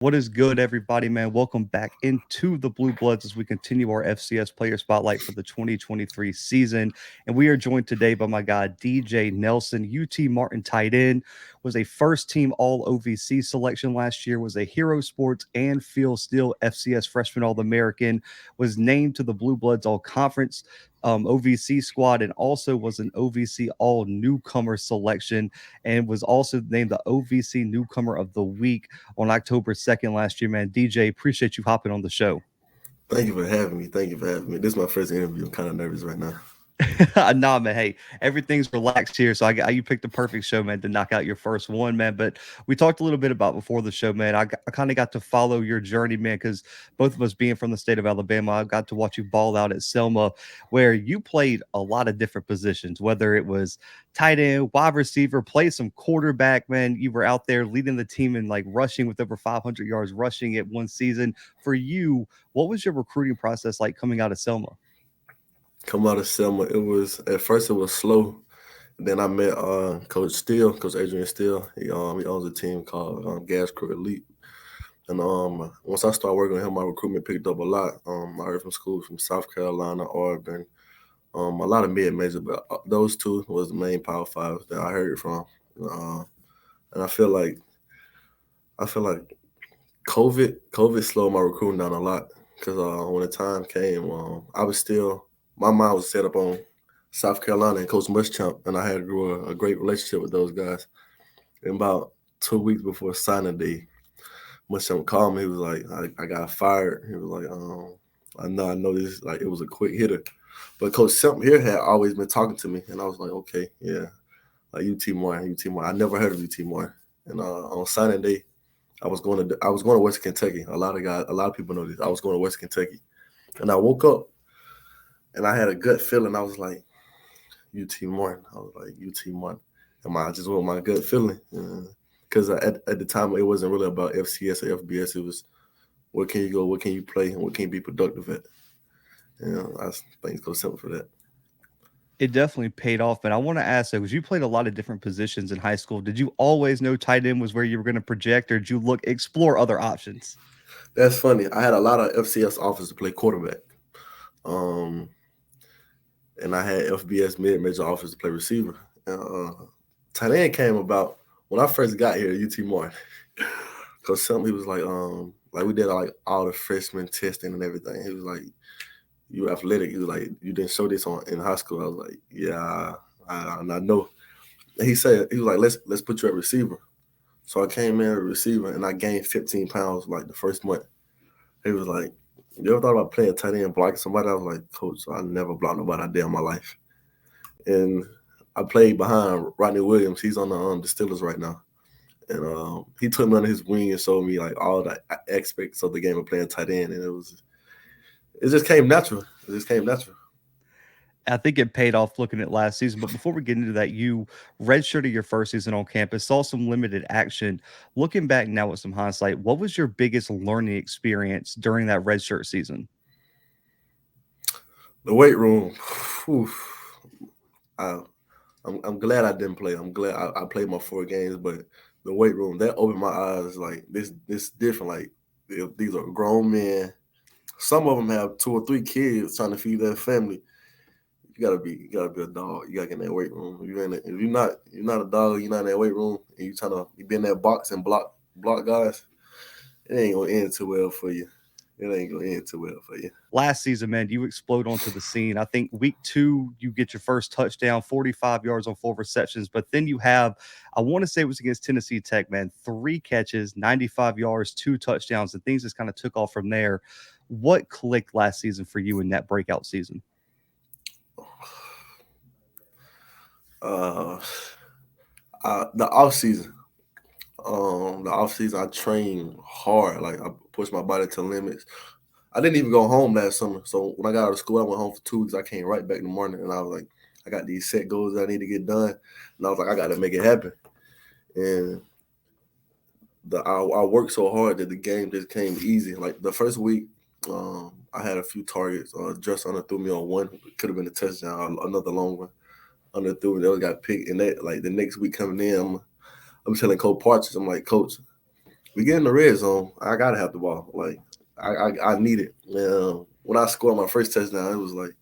What is good, everybody, man? Welcome back into the Bluebloods as we continue our FCS player spotlight for the 2023 season. And we are joined today by my guy, DJ Nelson. UT Martin tight end, was a first team All OVC selection last year, was a Hero Sports and Phil Steele FCS freshman All American, was named to the Bluebloods All Conference OVC squad, and also was an OVC All Newcomer selection, and was also named the OVC Newcomer of the Week on October 2nd last year, man. DJ, appreciate you hopping on the show. Thank you for having me. Thank you for having me. This is my first interview. I'm kind of nervous right now. Nah, man. Hey, everything's relaxed here, so you picked the perfect show, man, to knock out your first one, man. But we talked a little bit about before the show, man. I kind of got to follow your journey, man, because both of us being from the state of Alabama, I got to watch you ball out at Selma, where you played a lot of different positions, whether it was tight end, wide receiver, played some quarterback, man. You were out there leading the team in like rushing with over 500 yards rushing at one season. For you, what was your recruiting process like coming out of Selma? Come out of Selma, it was at first it was slow. Then I met Coach Steele, Coach Adrian Steele. He owns a team called Gas Crew Elite. And once I started working with him, my recruitment picked up a lot. I heard from schools from South Carolina, Oregon, a lot of mid major, but those two was the main Power Fives that I heard from. Uh, and I feel like COVID slowed my recruiting down a lot because when the time came, my mind was set up on South Carolina and Coach Muschamp, and I had grew a great relationship with those guys. And about 2 weeks before signing day, Muschamp called me. He was like, I got fired. He was like, I know this, like, it was a quick hitter. But Coach Semp here had always been talking to me, and I was like, okay, yeah, like UT Martin, UT Martin. I never heard of UT Martin. And on signing day, I was going to West Kentucky. A lot of people know this. I was going to West Kentucky, and I woke up and I had a gut feeling. I was like, UT Martin. I was like, UT Martin. And I just went with my gut feeling. Because at the time, it wasn't really about FCS or FBS. It was where can you go, where can you play, and what can you be productive at. I think go simple for that. It definitely paid off, but I want to ask, because you played a lot of different positions in high school. Did you always know tight end was where you were going to project, or did you explore other options? That's funny. I had a lot of FCS offers to play quarterback. Um, and I had FBS mid-major offers to play receiver. Uh, Tight end came about when I first got here at UT Martin. Because something he was like we did like all the freshman testing and everything. He was like, "You athletic." He was like, "You didn't show this on in high school." I was like, "Yeah, I know." And he was like, "Let's put you at receiver." So I came in at receiver and I gained 15 pounds like the first month. He was like, "You ever thought about playing tight end, blocking somebody?" I was like, "Coach, I never blocked nobody a day in my life." And I played behind Rodney Williams. He's on the Steelers right now. And he took me under his wing and showed me like all the aspects of the game of playing tight end, and it just came natural. It just came natural. I think it paid off looking at last season. But before we get into that, you redshirted your first season on campus, saw some limited action. Looking back now with some hindsight, what was your biggest learning experience during that redshirt season? The weight room. Whew, I, I'm glad I didn't play. I'm glad I played my 4 games, but the weight room that opened my eyes. Like this different. Like these are grown men. Some of them have 2 or 3 kids trying to feed their family. You gotta be a dog. You gotta get in that weight room. If you're not a dog. You're not in that weight room, and you be in that box and block guys. It ain't gonna end too well for you. It ain't gonna end too well for you. Last season, man, you explode onto the scene. I think week 2, you get your first touchdown, 45 yards on 4 receptions. But then you have, I want to say it was against Tennessee Tech, man, 3 catches, 95 yards, 2 touchdowns, and things just kind of took off from there. What clicked last season for you in that breakout season? Uh, the off season. The off season, I trained hard. Like I pushed my body to limits. I didn't even go home last summer. So when I got out of school, I went home for 2 weeks. I came right back in the morning, and I was like, I got these set goals that I need to get done, and I was like, I got to make it happen. And I worked so hard that the game just came easy. Like the first week, I had a few targets. Just under threw me on one, could have been a touchdown, another long one. Under threw me, those got picked. And that like the next week coming in, I'm telling Coach Partridge, I'm like, Coach, we get in the red zone. I gotta have the ball. Like I need it. When I scored my first touchdown, it was like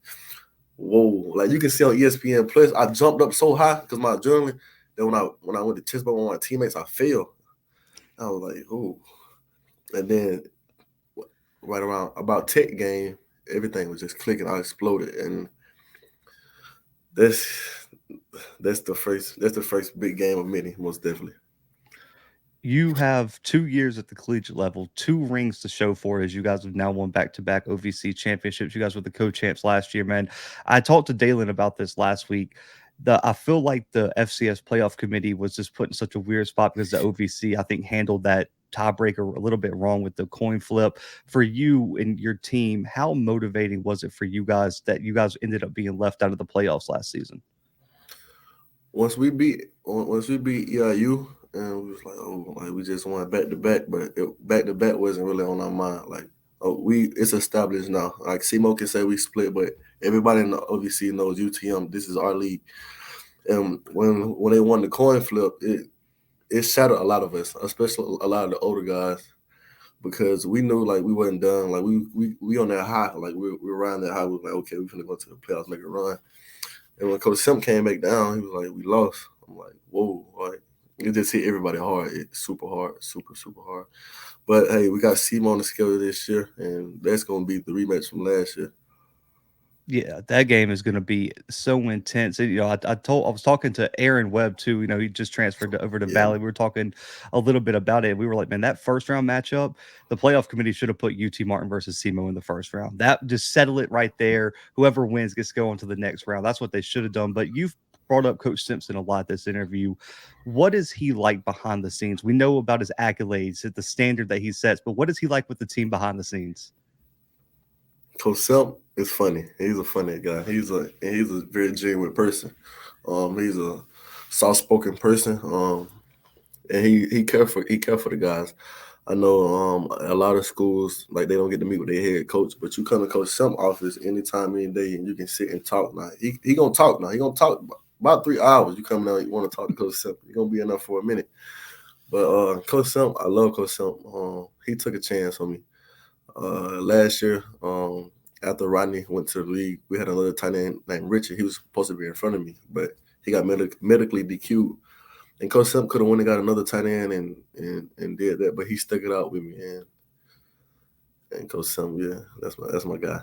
whoa. Like you can see on ESPN Plus, I jumped up so high because my adrenaline. Then when I went to chest bump with my teammates, I fell. I was like, oh. And then right around about tech game, everything was just clicking. I exploded, and that's that's the first big game of many, most definitely. You have 2 years at the collegiate level, two rings to show for it, as you guys have now won back-to-back OVC championships. You guys were the co-champs last year, man. I talked to Dalen about this last week. I feel like the FCS playoff committee was just put in such a weird spot because the OVC, I think, handled that tiebreaker a little bit wrong with the coin flip. For you and your team, how motivating was it for you guys that you guys ended up being left out of the playoffs last season? Once we beat EIU, and we was like, oh, like we just won back to back, but back to back wasn't really on our mind. Like, oh, it's established now. Like SEMO can say we split, but everybody in the OVC knows UTM. This is our league. And when they won the coin flip, it shattered a lot of us, especially a lot of the older guys, because we knew like we wasn't done. Like we on that high, like we were around that high. We was like, okay, we're gonna go to the playoffs, make a run. And when Coach Sim came back down, he was like, "We lost." I'm like, "Whoa!" Like it just hit everybody hard. It's super hard, super hard. But hey, we got Simo on the schedule this year, and that's gonna be the rematch from last year. Yeah, that game is gonna be so intense. And, I was talking to Aaron Webb too. He just transferred over to Yeah, Valley. We were talking a little bit about it. We were like, man, that first round matchup, the playoff committee should have put UT Martin versus SEMO in the first round. That just settle it right there. Whoever wins gets to go on to the next round. That's what they should have done. But you've brought up Coach Simpson a lot this interview. What is he like behind the scenes? We know about his accolades, the standard that he sets, but what is he like with the team behind the scenes? Coach Sim is funny. He's a funny guy. He's a very genuine person. He's a soft spoken person. And he care for the guys. I know a lot of schools like they don't get to meet with their head coach, but you come to Coach Sim office anytime, any day, and you can sit and talk. Now he gonna talk. Now he gonna talk about 3 hours. You come out, you want to talk to Coach Sim. He gonna be enough for a minute. But Coach Sim, I love Coach Sim. He took a chance on me. Last year, after Rodney went to the league, we had another tight end named Richard. He was supposed to be in front of me, but he got medically DQ'd. And Coach Sim could have went and got another tight end and did that, but he stuck it out with me. And Coach Sim, yeah, that's my guy.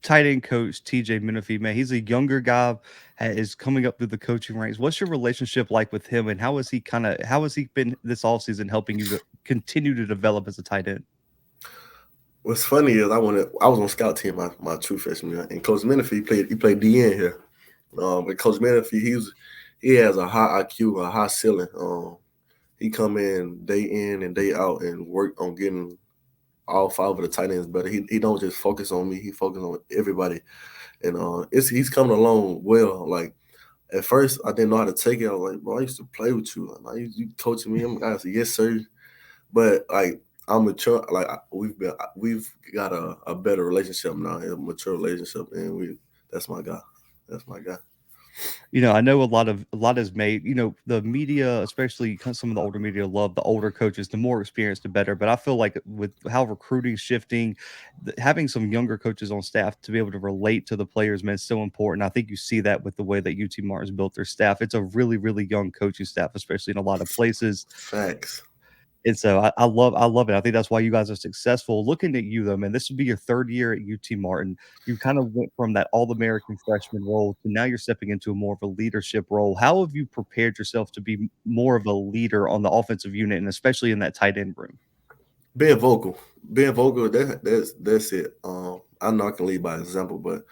Tight end coach TJ Menifee, man, he's a younger guy, is coming up through the coaching ranks. What's your relationship like with him, and how has he been this offseason helping you to continue to develop as a tight end? What's funny is I was on scout team my true freshman year, and Coach Menifee he played DN here. But Coach Menifee he has a high IQ, a high ceiling. He come in and day out and work on getting all five of the tight ends better. He don't just focus on me. He focus on everybody, and he's coming along well. Like at first, I didn't know how to take it. I was like, bro, I used to play with you. Like, you coaching me. I said, yes, sir. But like I'm mature. Like we've got a better relationship now, a mature relationship, and we that's my guy. That's my guy. I know a lot is made. The media, especially some of the older media, love the older coaches. The more experienced, the better. But I feel like with how recruiting shifting, having some younger coaches on staff to be able to relate to the players, man, is so important. I think you see that with the way that UT Martin's built their staff. It's a really, really young coaching staff, especially in a lot of places. Facts. And so I love it. I think that's why you guys are successful. Looking at you though, man, this would be your third year at UT Martin. You kind of went from that All American freshman role to now you're stepping into a more of a leadership role. How have you prepared yourself to be more of a leader on the offensive unit and especially in that tight end room? Being vocal, being vocal. That's it. I know I can lead by example, but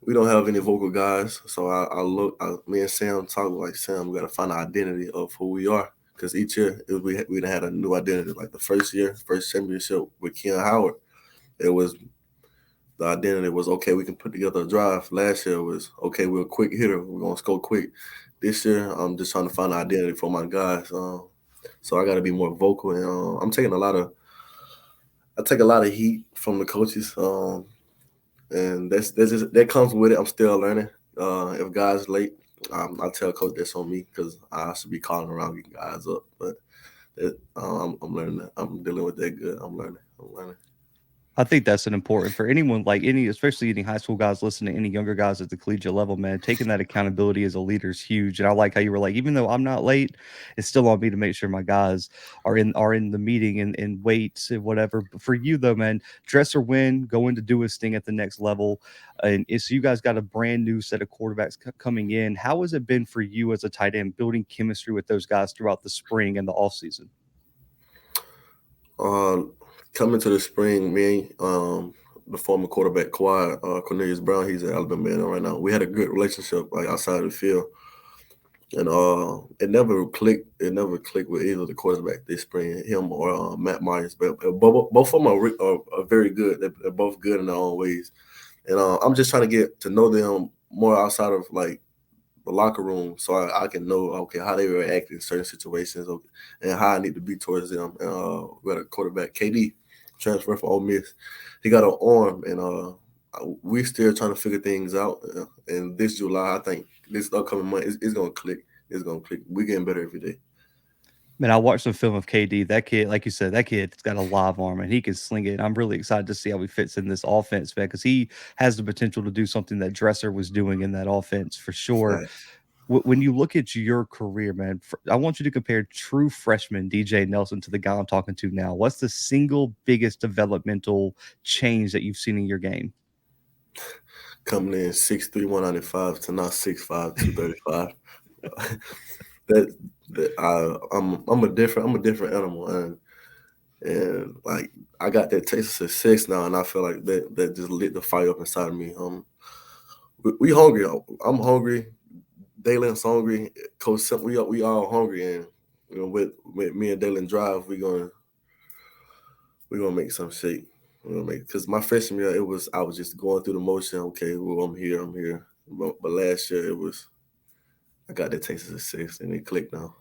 we don't have any vocal guys. So me and Sam talk like Sam. We got to find an identity of who we are because each year we done had a new identity. Like the first year, first championship with Keon Howard, it was the identity was okay. We can put together a drive. Last year was okay. We're a quick hitter. We're gonna score quick. This year, I'm just trying to find an identity for my guys. So I got to be more vocal, and I take a lot of heat from the coaches. And that comes with it. I'm still learning. If guys late, I tell coach that's on me because I should be calling around getting guys up. But I'm learning that. I'm dealing with that good. I'm learning. I'm learning. I think that's an important for anyone, like any, especially any high school guys listening, any younger guys at the collegiate level, man. Taking that accountability as a leader is huge. And I like how you were like, even though I'm not late, it's still on me to make sure my guys are in the meeting and weights and whatever. But for you though, man, dress or win, going to do his thing at the next level. And so you guys got a brand new set of quarterbacks coming in. How has it been for you as a tight end building chemistry with those guys throughout the spring and the off season? Um, Coming to the spring, me, the former quarterback Kawhi, Cornelius Brown, he's at Alabama right now. We had a good relationship like outside of the field, and it never clicked. It never clicked with either of the quarterback this spring, him or Matt Myers. But both of them are very good. They're both good in their own ways, and I'm just trying to get to know them more outside of like the locker room, so I can know okay how they react in certain situations, okay, and how I need to be towards them. We got a quarterback, KD, transfer from Ole Miss. He got an arm, and we still trying to figure things out. And this July, I think this upcoming month, it's gonna click. It's gonna click. We getting better every day. Man, I watched some film of KD. That kid, like you said, that kid's got a live arm and he can sling it. I'm really excited to see how he fits in this offense, man, because he has the potential to do something that Dresser was doing in that offense for sure. Facts. When you look at your career, man, I want you to compare true freshman DJ Nelson to the guy I'm talking to now. What's the single biggest developmental change that you've seen in your game? Coming in 6'3", 195 to now 6'5", 235. that I'm a different animal, and like I got that taste of success now, and I feel like that just lit the fire up inside of me. We hungry. I'm hungry. Dalen's hungry. Coach, we all hungry, and with me and Dalen drive, we gonna make some shake. We're gonna make because my freshman year I was just going through the motion. Okay, well I'm here. But last year it was I got that taste of success, and it clicked now.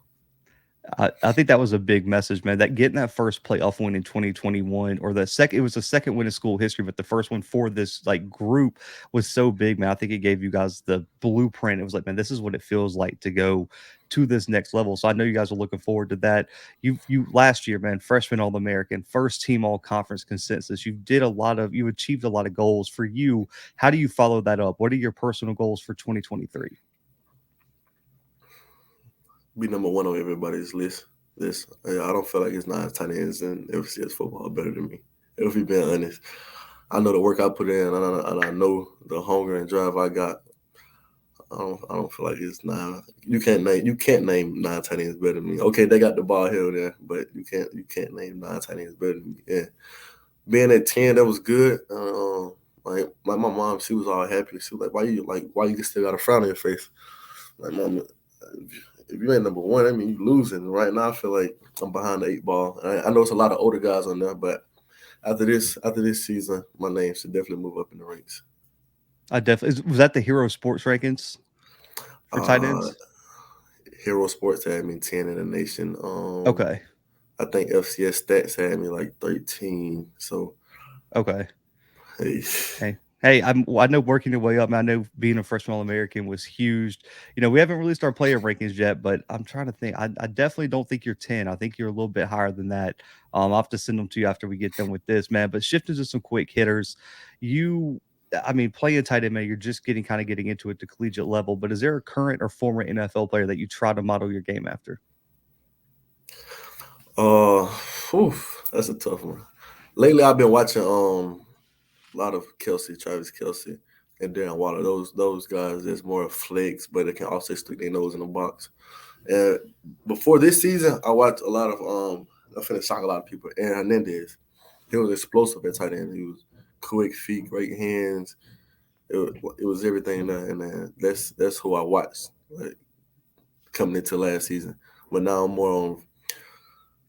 I think that was a big message, man. That getting that first playoff win in 2021, or the second, it was the second win in school history, but the first one for this like group was so big, man. I think it gave you guys the blueprint. It was like, man, this is what it feels like to go to this next level. So I know you guys are looking forward to that. You last year, man, freshman All American, first team All Conference consensus. You achieved a lot of goals. For you, how do you follow that up? What are your personal goals for 2023? Be number one on everybody's list. I don't feel like it's nine tight ends in FCS football better than me. If we being honest, I know the work I put in, and I know the hunger and drive I got. I don't feel like it's nine. You can't name nine tight ends better than me. Okay, they got the ball held there, but you can't name nine tight ends better than me. Yeah, being at 10, that was good. Like my mom, she was all happy. She was why you still got a frown on your face? Like mom, if you ain't number one, I mean you losing. Right now, I feel like I'm behind the eight ball. I know it's a lot of older guys on there, but after this season, my name should definitely move up in the ranks. I definitely was that the Hero Sports rankings for tight Uh, ends. Hero Sports had me 10 in the nation. Okay. I think FCS Stats had me like 13. So Okay. hey, Hey, I know working your way up, man. I know being a freshman All-American was huge. We haven't released our player rankings yet, but I'm trying to think. I definitely don't think you're 10. I think you're a little bit higher than that. I'll have to send them to you after we get done with this, man. But shifting to some quick hitters, you, I mean, playing tight end, man, you're just getting into it to collegiate level. But is there a current or former NFL player that you try to model your game after? uh, that's a tough one. Lately, I've been watching a lot of Travis Kelsey, and Darren Waller. Those guys that's more flex, but they can also stick their nose in the box. And before this season, I watched a lot of I'm finna shock a lot of people. Aaron Hernandez, he was explosive at tight end. He was quick feet, great hands. It was everything there, and that's who I watched like, coming into last season. But now I'm more on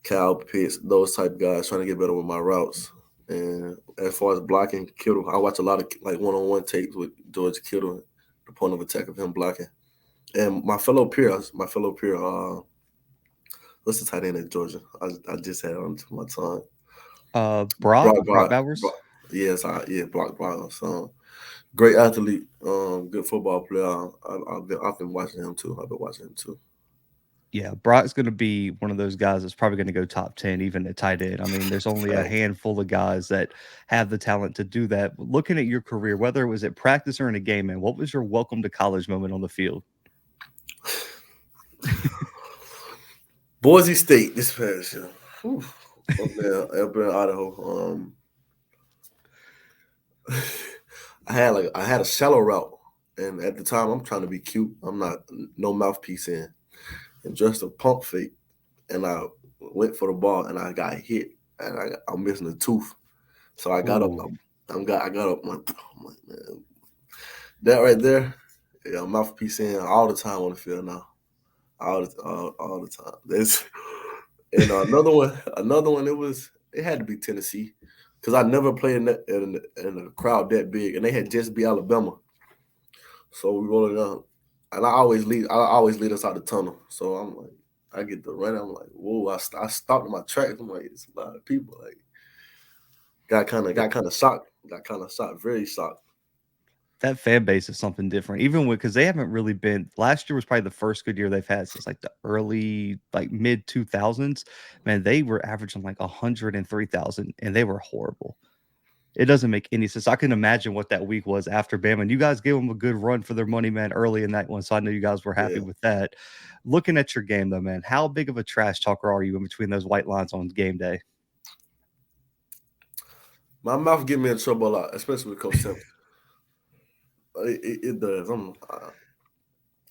Cal Pitts, those type guys, trying to get better with my routes. And as far as blocking Kittle, I watch a lot of like one-on-one tapes with George Kittle, the point of attack of him blocking. And my fellow peer, what's the tight end at Georgia? I just had it on my tongue. Brock Bowers. Brock yeah, Brock Bowers. Great athlete, good football player. I've been watching him too. I've been watching him too. Yeah, Brock's going to be one of those guys that's probably going to go top 10, even at tight end. I mean, there's only a Facts. handful of guys that have the talent to do that. Looking at your career, whether it was at practice or in a game, man, what was your welcome to college moment on the field? Boise State this past year. Whew. Up there in Idaho. I had a shallow route, and at the time I'm trying to be cute. I'm not no mouthpiece in, and just a pump fake, and I went for the ball and I got hit, and I'm missing a tooth. So I got up. Ooh, I got up. I'm like, man, that right there, yeah, mouthpiece in all the time on the field now, all the time. That's and another one. It had to be Tennessee, because I never played in a crowd that big, and they had just beat Alabama. So we rolling down, and I always lead us out the tunnel. So I'm like, I get the run. I'm like, whoa! I stopped in my tracks. I'm like, it's a lot of people. Like, that, got kind of shocked. Got kind of shocked. Very shocked. that fan base is something different, even with because they haven't really been. Last year was probably the first good year they've had since like the early, like mid 2000s. Man, they were averaging like 103,000 and they were horrible. It doesn't make any sense. I can imagine what that week was after Bama. And you guys gave them a good run for their money, man, early in that one. So I know you guys were happy Yeah, with that. Looking at your game, though, man, how big of a trash talker are you in between those white lines on game day? my mouth get me in trouble a lot, especially with Coach Selma. It does.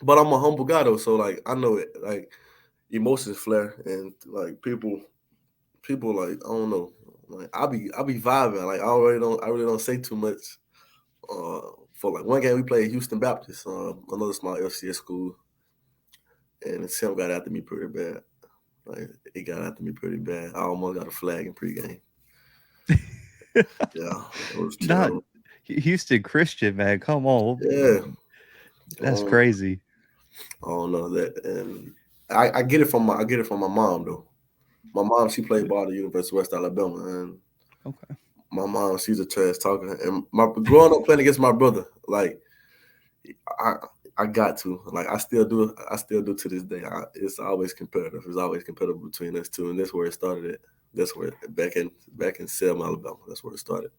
But I'm a humble guy though, so like I know it. Like emotions flare, and like people like I don't know. Like I be vibing. Like I really don't say too much. For like one game we played Houston Baptist, another small FCS school, and Sam got after me pretty bad. Like he got after me pretty bad. I almost got a flag in pregame. Yeah, it was Not terrible. Houston Christian, man. Come on. Yeah, That's um, crazy. I don't know that, and I get it from my mom though. My mom, she played ball at the University of West Alabama, and Okay. my mom, she's a trash talker. And my growing up playing against my brother, like I I got to like I still do to this day. It's always competitive. It's always competitive between us two, and that's where it started. At. That's where back in Selma, Alabama. That's where it started.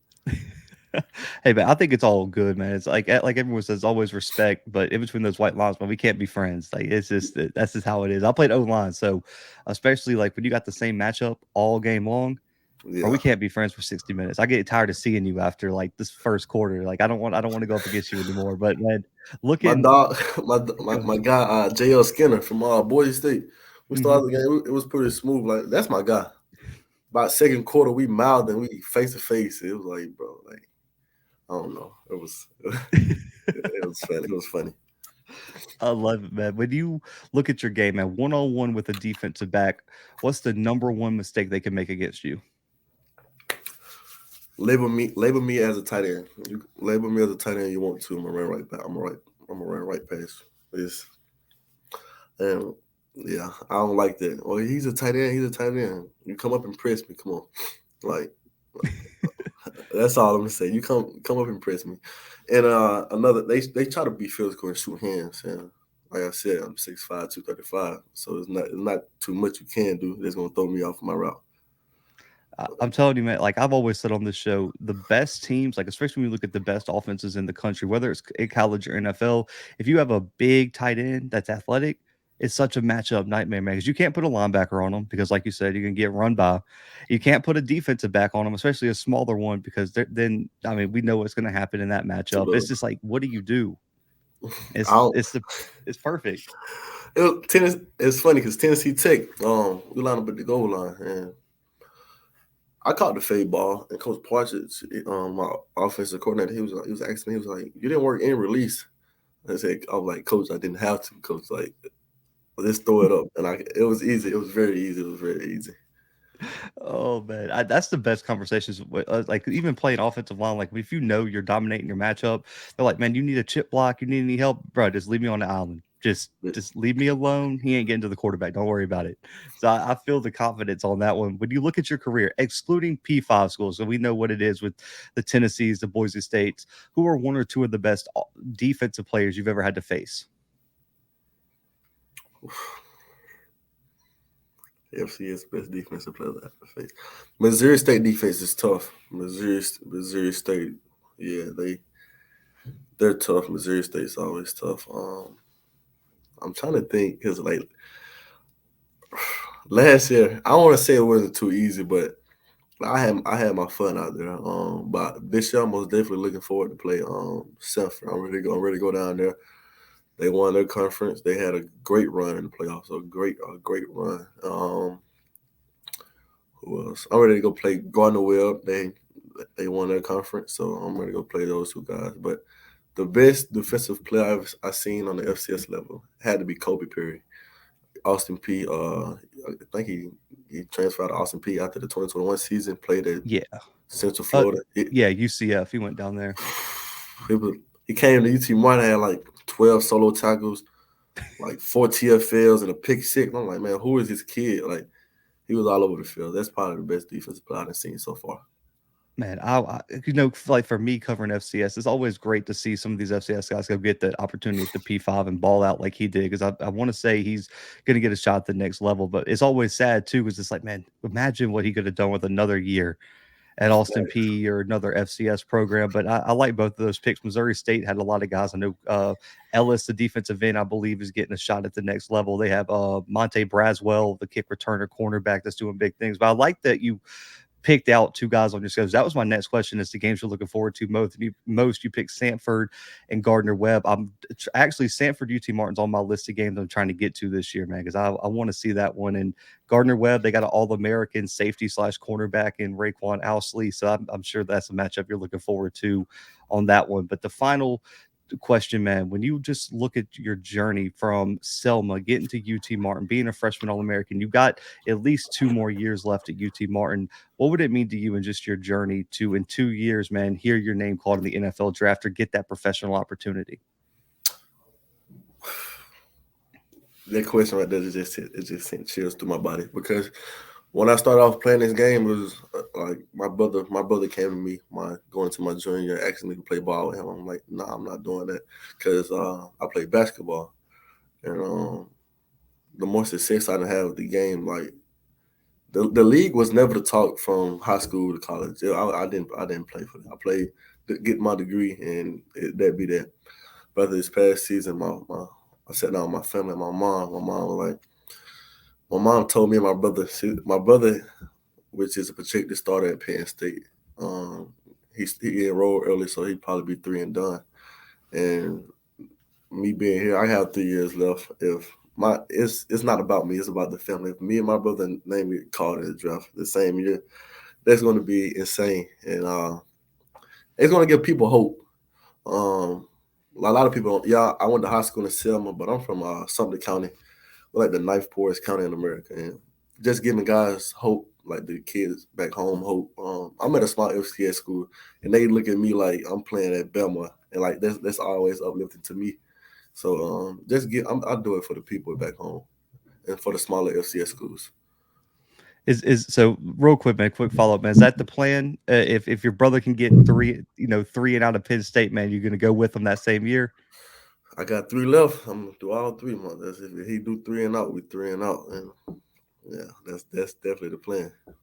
Hey, man, I think it's all good, man. It's like everyone says, always respect, but in between those white lines, man, we can't be friends. Like it's just that's just how it is. I played O line, so especially like when you got the same matchup all game long, bro, we Yeah, can't be friends for 60 minutes. I get tired of seeing you after like this first quarter. Like I don't want to go up against you anymore. But man, my looking dog, go ahead. my guy, JL Skinner from Boise State. We Mhm. started the game. It was pretty smooth. Like that's my guy. About second quarter, we mouthed and we face to face. It was like, bro, like I don't know. It was it was funny. It was funny. I love it, man. When you look at your game, man, one on one with a defensive back, what's the number one mistake they can make against you? Label me as a tight end. You label me as a tight end you want to. I'm gonna run right back. I'm gonna run right past. It's and yeah, I don't like that. Well, he's a tight end, he's a tight end. You come up and press me, come on. Like that's all I'm gonna say. You come up and press me. And another they try to be physical and shoot hands. And like I said, I'm 6'5", 235. So it's not too much you can do that's gonna throw me off my route. I'm telling you, man, like I've always said on this show, the best teams, like especially when you look at the best offenses in the country, whether it's in college or NFL, if you have a big tight end that's athletic, it's such a matchup nightmare, man. Because you can't put a linebacker on them because, like you said, you can get run by. You can't put a defensive back on them, especially a smaller one, because then I mean we know what's going to happen in that matchup. It's just like, what do you do? I don't, It's perfect. It's funny because Tennessee Tech, we lined up at the goal line, and I caught the fade ball, and Coach Partridge, my offensive coordinator, he was asking me, he was like, "You didn't work in release." I was like, "Coach, I didn't have to." Coach, like, just throw it up, and it was easy. It was very easy. It was very easy. Oh man, that's the best conversations. Like even playing offensive line, like if you know you're dominating your matchup, they're like, "Man, you need a chip block. You need any help, bro? Just leave me on the island. But Just leave me alone. He ain't getting to the quarterback. Don't worry about it." So I feel the confidence on that one. When you look at your career, excluding P5 schools, so we know what it is with the Tennessees, the Boise States. Who are one or two of the best defensive players you've ever had to face? FCS best defensive player I ever faced. Missouri State defense is tough. Missouri State, yeah, they're tough. Missouri State's always tough. I'm trying to think because like last year, I don't want to say it wasn't too easy, but I had my fun out there. But this year I'm most definitely looking forward to play Sanford. I'm ready to go down there. They won their conference. They had a great run in the playoffs. A great run. Who else? I'm ready to go play Gardner Webb. They won their conference, so I'm ready to go play those two guys. But the best defensive player I've seen on the FCS level had to be Kobe Perry. Austin P. I think he transferred to Austin P after the 2021 season. Played at Yeah. Central Uh, Florida. yeah, UCF. He went down there. It was, he came to UT Martin, had like 12 solo tackles, like 4 TFLs and a pick six. I'm like, man, who is this kid? Like, he was all over the field. That's probably the best defensive player I've seen so far. Man, like for me covering FCS, it's always great to see some of these FCS guys go get the opportunity at the P5 and ball out like he did. Because I want to say he's going to get a shot at the next level, but it's always sad too. Because it's like, man, imagine what he could have done with another year at Austin P or another FCS program. But I like both of those picks. Missouri State had a lot of guys. I know Ellis, the defensive end, I believe, is getting a shot at the next level. They have Monte Braswell, the kick returner cornerback that's doing big things. But I like that you picked out two guys on your schedule. That was my next question: is the games you're looking forward to most? You picked Sanford and Gardner Webb. I'm actually Sanford UT Martin's on my list of games I'm trying to get to this year, man, because I want to see that one. And Gardner Webb, they got an All-American safety slash cornerback in Raekwon Ousley, so I'm sure that's a matchup you're looking forward to on that one. But the final question, man, when you just look at your journey from Selma getting to UT Martin, being a freshman All American, you got at least 2 more years left at UT Martin. What would it mean to you in just your journey to, in 2 years, man, hear your name called in the NFL draft or get that professional opportunity? That question right there it just sent chills through my body because when I started off playing this game, it was like my brother came to me, my going to my junior year, asking me to play ball with him. I'm like, nah, I'm not doing that because I play basketball, and the more success I done had with the game, like the league was never the talk from high school to college. I didn't play for that. I played to get my degree, and that be that. But this past season, I sat down with my family, my mom. My mom told me and my brother, which is a projected starter at Penn State. Um, he enrolled early, so he'd probably be three and done. And me being here, I have 3 years left. If my it's not about me, it's about the family. If me and my brother name get called in the draft the same year, that's going to be insane, and it's going to give people hope. Um, a lot of people, yeah, I went to high school in Selma, but I'm from Sumter County, like the ninth poorest county in America, and just giving guys hope, like the kids back home, hope. I'm at a small FCS school, and they look at me like I'm playing at Belma, and like that's always uplifting to me. So I do it for the people back home and for the smaller FCS schools. Is so real quick, man. Quick follow up, man. Is that the plan? If your brother can get three, three and out of Penn State, man, you're gonna go with him that same year, I got three left. I'm gonna do all three months. If he do three and out, we three and out, and yeah, that's definitely the plan. That's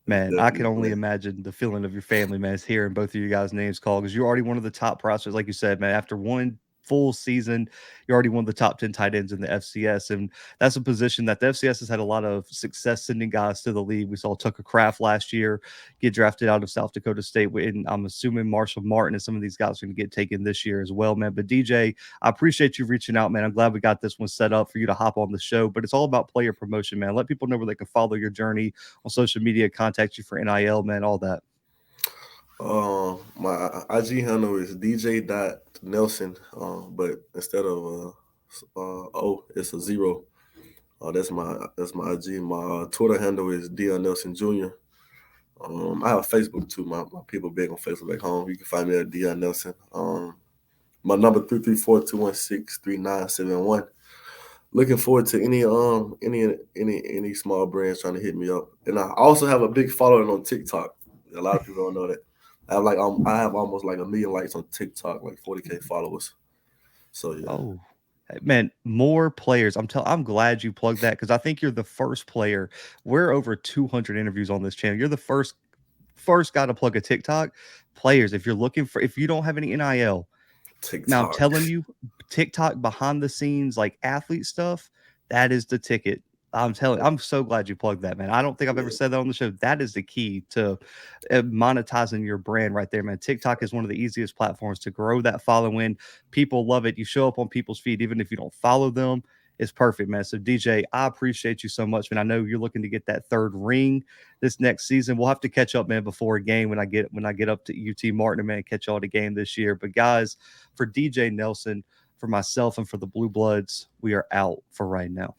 man. I definitely can the only plan. imagine the feeling of your family, man, is hearing both of you guys' names called because you're already one of the top prospects, like you said, man. After one full season, you're already one of the top 10 tight ends in the FCS, and that's a position that the FCS has had a lot of success sending guys to the league. We saw Tucker Kraft last year get drafted out of South Dakota State, and I'm assuming Marshall Martin and some of these guys are going to get taken this year as well, man. But DJ, I appreciate you reaching out, man. I'm glad we got this one set up for you to hop on the show. But it's all about player promotion, man. Let people know where they can follow your journey on social media, contact you for NIL, man, all that. My IG handle is DJ.Nelson, but instead of O, it's a zero. That's my IG. My Twitter handle is Dion Nelson Jr. I have Facebook too. My people big on Facebook back home. You can find me at Dion Nelson. My number 334-216-3971. Looking forward to any small brands trying to hit me up. And I also have a big following on TikTok. A lot of people don't know that. I have almost like 1 million likes on TikTok, like 40K followers. So yeah. Oh. Man, more players. I'm glad you plugged that because I think you're the first player. We're over 200 interviews on this channel. You're the first guy to plug a TikTok. Players, if you don't have any NIL, now I'm TikTok. telling you, TikTok behind the scenes, like athlete stuff, that is the ticket. I'm so glad you plugged that, man. I don't think I've ever Yeah. said that on the show. That is the key to monetizing your brand right there, man. TikTok is one of the easiest platforms to grow that following. People love it. You show up on people's feed, even if you don't follow them. It's perfect, man. So DJ, I appreciate you so much, man. I know you're looking to get that third ring this next season. We'll have to catch up, man, before a game when I get up to UT Martin, man, catch y'all at a game this year. But guys, for DJ Nelson, for myself, and for the Blue Bloods, we are out for right now.